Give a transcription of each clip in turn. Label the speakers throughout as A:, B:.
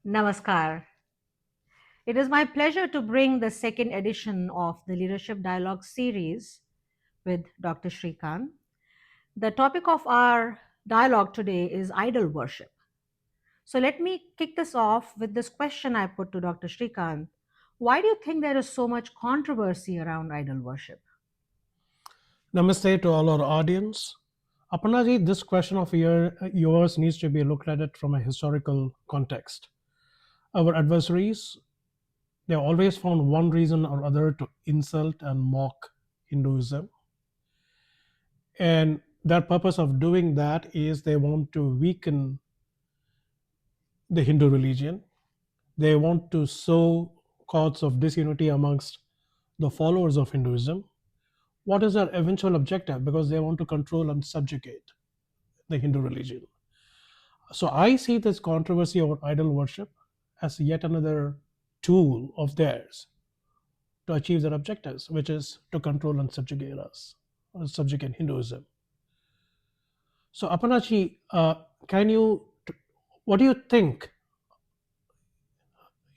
A: Namaskar. It is my pleasure to bring the second edition of the Leadership Dialogue series with Dr. Shrikant. The topic of our dialogue today is idol worship. So let me kick this off with this question I put to Dr. Shrikant. Why do you think there is so much controversy around idol worship?
B: Namaste to all our audience. Aparnaji, this question of yours needs to be looked at it from a historical context. Our adversaries, they always found one reason or other to insult and mock Hinduism. And their purpose of doing that is they want to weaken the Hindu religion. They want to sow causes of disunity amongst the followers of Hinduism. What is their eventual objective? Because they want to control and subjugate the Hindu religion. So I see this controversy over idol worship as yet another tool of theirs to achieve their objectives, which is to control and subjugate us, or subjugate Hinduism. So Apanachi, what do you think,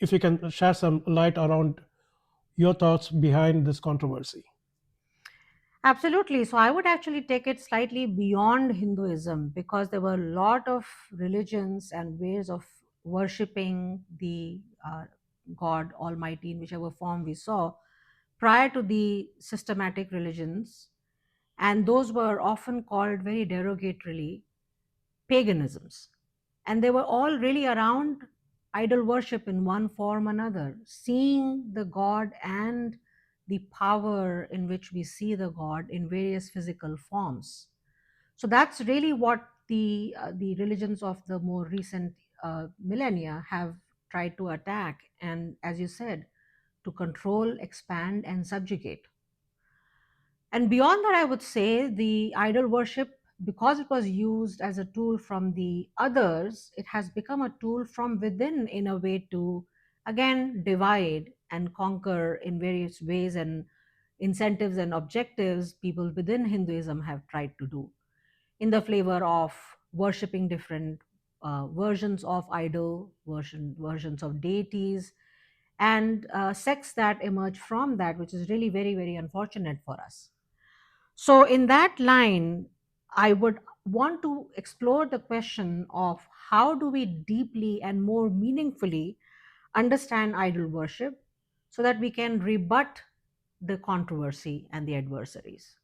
B: if you can share some light around your thoughts behind this controversy?
A: Absolutely. So I would actually take it slightly beyond Hinduism because there were a lot of religions and ways of worshipping the God Almighty in whichever form we saw prior to the systematic religions. And those were often called very derogatorily paganisms. And they were all really around idol worship in one form or another, seeing the God and the power in which we see the God in various physical forms. So that's really what the religions of the more recent millennia have tried to attack, and as you said, to control, expand, and subjugate. And beyond that, I would say the idol worship, because it was used as a tool from the others, it has become a tool from within in a way to, again, divide and conquer in various ways and incentives and objectives people within Hinduism have tried to do in the flavor of worshipping different versions of versions of deities, and sects that emerge from that, which is really very, very unfortunate for us. So, in that line, I would want to explore the question of how do we deeply and more meaningfully understand idol worship so that we can rebut the controversy and the adversaries.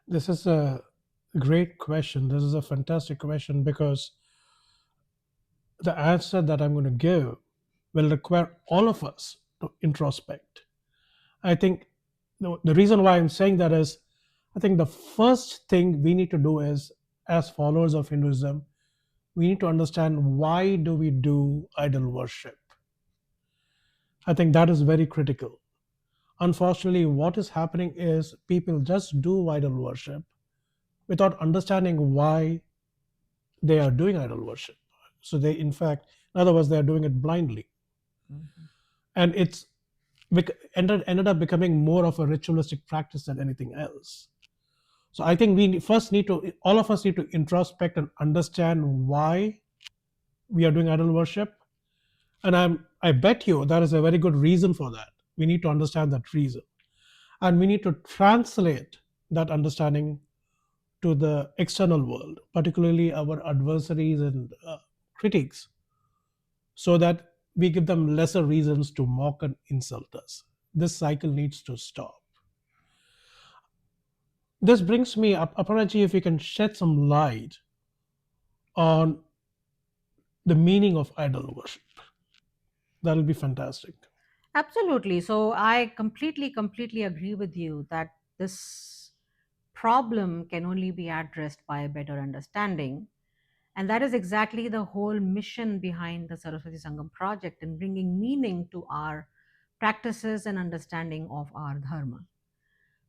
B: This is a great question. This is a fantastic question because the answer that I'm going to give will require all of us to introspect. I think the reason why I'm saying that is I think the first thing we need to do is, as followers of Hinduism, we need to understand why do we do idol worship. I think that is very critical. Unfortunately, what is happening is people just do idol worship without understanding why they are doing idol worship. So they, in fact, in other words, they are doing it blindly,
A: Mhm.
B: and it's ended up becoming more of a ritualistic practice than anything else. So I think all of us need to introspect and understand why we are doing idol worship. And I bet you there is a very good reason for that. We need to understand that reason. And we need to translate that understanding to the external world, particularly our adversaries and critics, so that we give them lesser reasons to mock and insult us. This cycle needs to stop. This brings me up, Aparaji, if you can shed some light on the meaning of idol worship. That'll be fantastic.
A: Absolutely. So I completely agree with you that this problem can only be addressed by a better understanding. And that is exactly the whole mission behind the Saraswati Sangam project in bringing meaning to our practices and understanding of our dharma.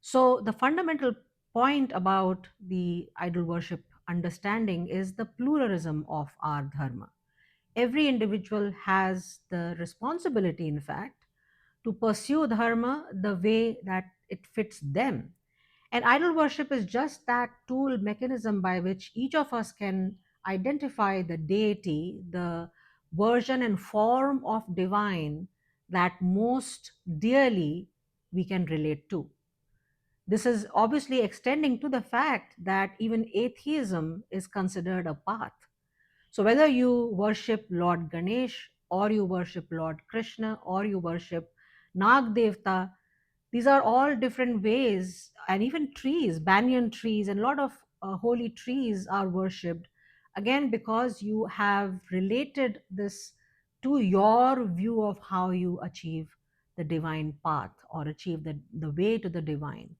A: So, the fundamental point about the idol worship understanding is the pluralism of our dharma. Every individual has the responsibility, in fact, to pursue dharma the way that it fits them. And idol worship is just that tool mechanism by which each of us can identify the deity, the version and form of divine that most dearly we can relate to. This is obviously extending to the fact that even atheism is considered a path. So, whether you worship Lord Ganesh, or you worship Lord Krishna, or you worship Nag Devta, these are all different ways, and even trees, banyan trees, and a lot of holy trees are worshipped. Again, because you have related this to your view of how you achieve the divine path or achieve the way to the divine.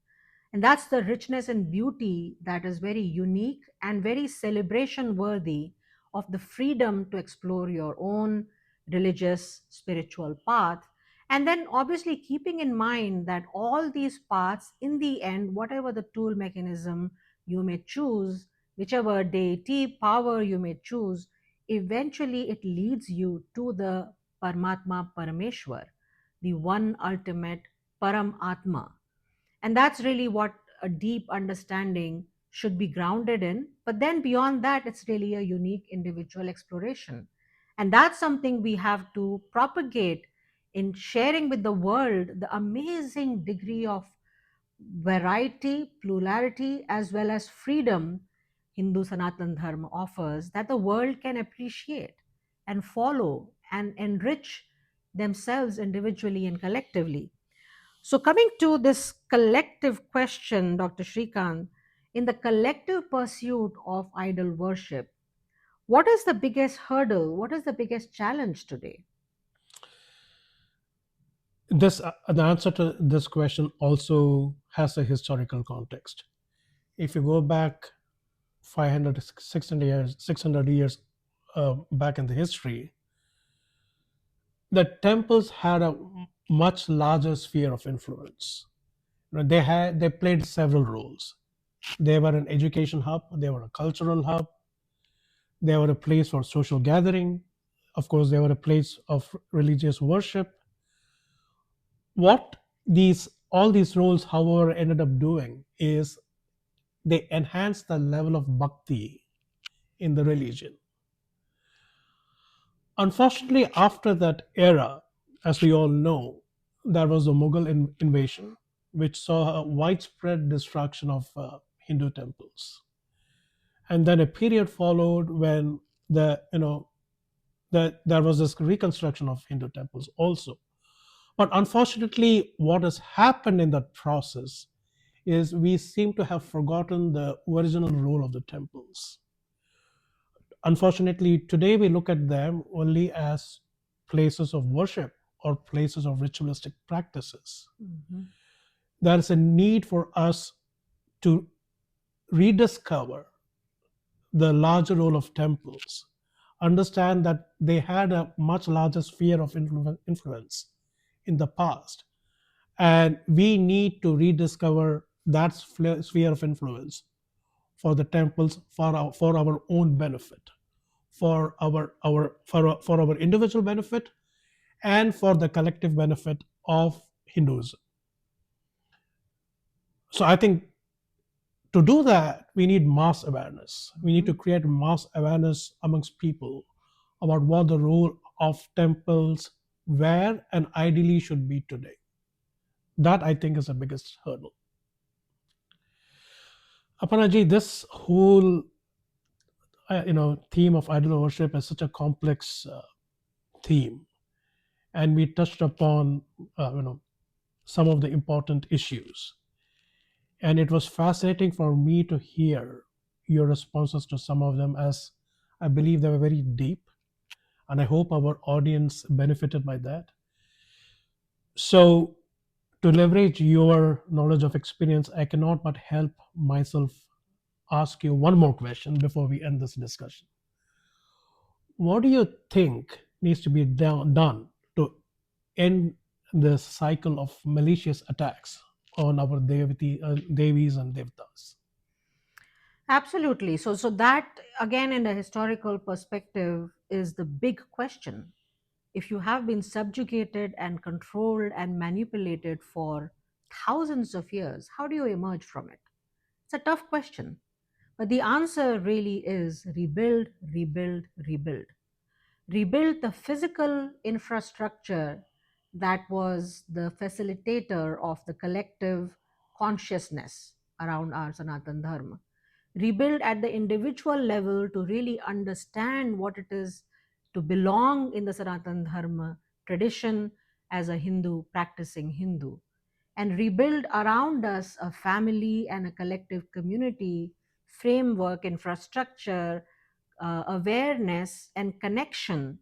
A: And that's the richness and beauty that is very unique and very celebration worthy of the freedom to explore your own religious, spiritual path. And then obviously keeping in mind that all these paths, in the end, whatever the tool mechanism you may choose, whichever deity power you may choose, eventually it leads you to the Paramatma Parameshwar, the one ultimate Param Atma. And that's really what a deep understanding should be grounded in. But then beyond that, it's really a unique individual exploration. And that's something we have to propagate in sharing with the world the amazing degree of variety, plurality, as well as freedom Hindu Sanatana Dharma offers, that the world can appreciate and follow and enrich themselves individually and collectively. So, coming to this collective question, Dr. Shrikant, in the collective pursuit of idol worship, what is the biggest hurdle? What is the biggest challenge today?
B: This the answer to this question also has a historical context. If you go back 500, 600 years back in the history, the temples had a much larger sphere of influence. They played several roles. They were an education hub, they were a cultural hub, they were a place for social gathering. Of course, they were a place of religious worship. What these all these roles, however, ended up doing is they enhanced the level of bhakti in the religion. Unfortunately, after that era, as we all know, there was the Mughal invasion, which saw a widespread destruction of Hindu temples, and then a period followed when there was this reconstruction of Hindu temples also. But unfortunately, what has happened in that process is we seem to have forgotten the original role of the temples. Unfortunately, today we look at them only as places of worship or places of ritualistic practices.
A: Mhm.
B: There is a need for us to rediscover the larger role of temples, understand that they had a much larger sphere of influence in the past, and we need to rediscover that sphere of influence for the temples for our own benefit, for our individual benefit, and for the collective benefit of Hinduism. So I think to do that, we need mass awareness. We need to
A: Mhm.
B: create mass awareness amongst people about what the role of temples were and ideally should be today. That I think is the biggest hurdle. Apanaji, this whole theme of idol worship is such a complex theme, and we touched upon some of the important issues. And it was fascinating for me to hear your responses to some of them, as I believe they were very deep, and I hope our audience benefited by that. So, to leverage your knowledge of experience, I cannot but help myself ask you one more question before we end this discussion. What do you think needs to be done to end this cycle of malicious attacks on our devis and devtas?
A: Absolutely. So that again, in a historical perspective, is the big question. If you have been subjugated and controlled and manipulated for thousands of years, how do you emerge from it? It's a tough question. But the answer really is rebuild, rebuild, rebuild. rebuilt the physical infrastructure that was the facilitator of the collective consciousness around our Sanatana Dharma. Rebuild at the individual level to really understand what it is to belong in the Sanatana Dharma tradition as a Hindu, practicing Hindu, and rebuild around us a family and a collective community framework, infrastructure, awareness, and connection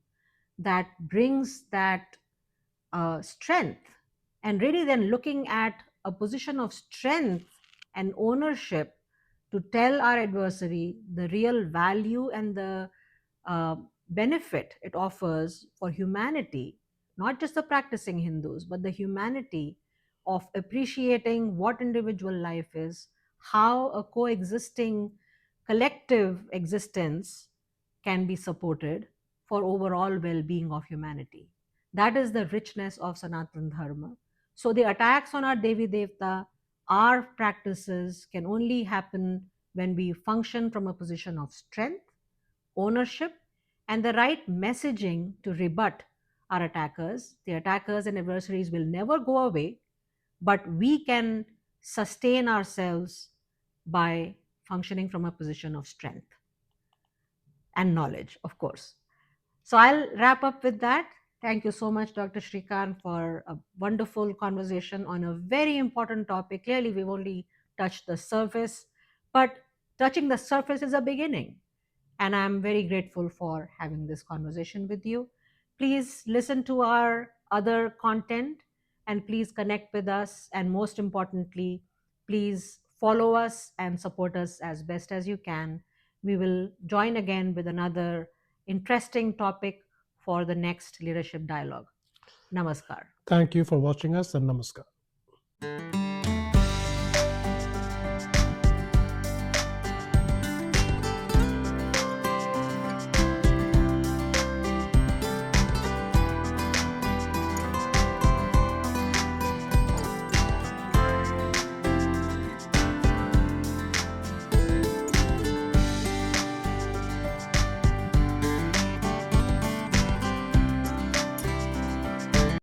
A: that brings that strength. And really, then looking at a position of strength and ownership to tell our adversary the real value and the uh, benefit it offers for humanity, not just the practicing Hindus, but the humanity of appreciating what individual life is, how a coexisting collective existence can be supported for overall well being of humanity. That is the richness of Sanatana Dharma. So the attacks on our Devi Devta, our practices can only happen when we function from a position of strength, ownership, and the right messaging to rebut our attackers. The attackers and adversaries will never go away, but we can sustain ourselves by functioning from a position of strength and knowledge, of course. So I'll wrap up with that. Thank you so much, Dr. Shrikant, for a wonderful conversation on a very important topic. Clearly, we've only touched the surface, but touching the surface is a beginning. And I'm very grateful for having this conversation with you. Please listen to our other content and please connect with us. And most importantly, please follow us and support us as best as you can. We will join again with another interesting topic for the next leadership dialogue. Namaskar.
B: Thank you for watching us, and namaskar.